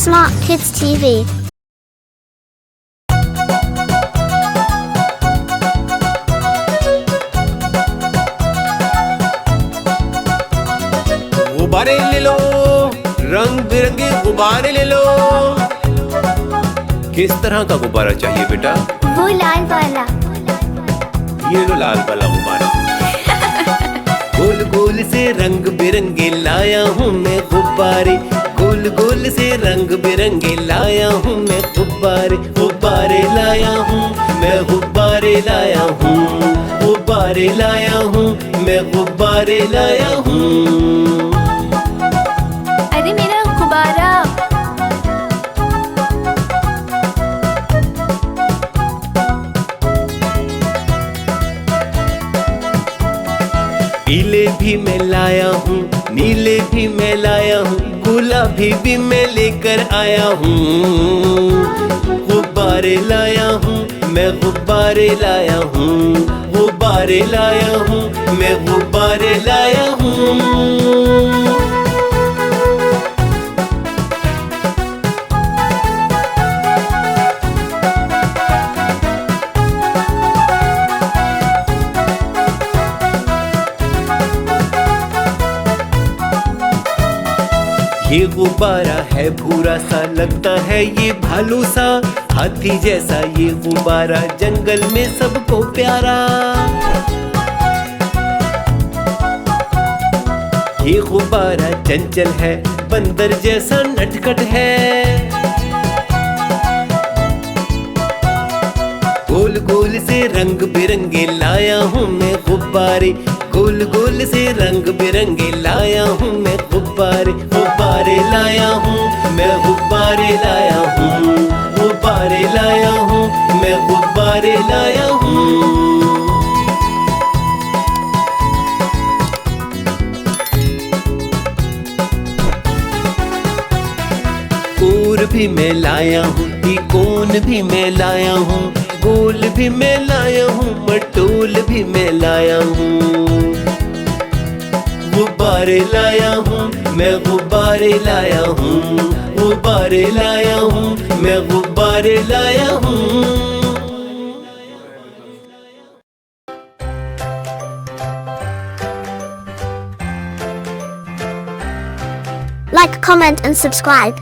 Smart Kids TV. गुब्बारे ले लो, रंग बिरंगे गुब्बारे ले लो। किस तरह का गुब्बारा चाहिए बेटा? वो लाल वाला। ये लो लाल वाला गुब्बारा। गोल गोल से रंग बिरंगे लाया हूँ मैं गुब्बारे, गोल गोल से रंग बिरंगे लाया हूँ मैं गुब्बारे। गुब्बारे लाया हूँ मैं, गुब्बारे लाया हूँ, गुब्बारे लाया हूँ मैं, गुब्बारे लाया हूँ। अरे मेरा गुब्बारा। पीले भी मैं लाया हूँ, नीले भी मैं लाया हूँ, गुलाबी भी मैं लेकर आया हूँ। गुब्बारे लाया हूँ मैं, गुब्बारे लाया हूँ, गुब्बारे लाया हूँ मैं, गुब्बारे लाया हूँ। ये गुब्बारा है भूरा सा, लगता है ये भालू सा, हाथी जैसा ये गुब्बारा जंगल में सबको प्यारा। ये गुब्बारा चंचल है, बंदर जैसा नटखट है। गोल गोल से रंग बिरंगे लाया हूँ मैं गुब्बारे, गोल गोल से रंग बिरंगे लाया हूँ मैं गुब्बारे। गुब्बारे लाया हूँ मैं, गुब्बारे लाया हूँ, गुब्बारे लाया हूँ मैं, गुब्बारे लाया हूँ। कोर भी मैं लाया हूँ, तिकोन भी मैं लाया हूँ, गोल भी मैं लाया हूँ, मटोल भी मैं लाया हूँ। गुब्बारे लाया हूँ मैं, गुब्बारे लाया हूँ, गुब्बारे लाया हूँ मैं, गुब्बारे लाया हूँ। Like, comment and subscribe.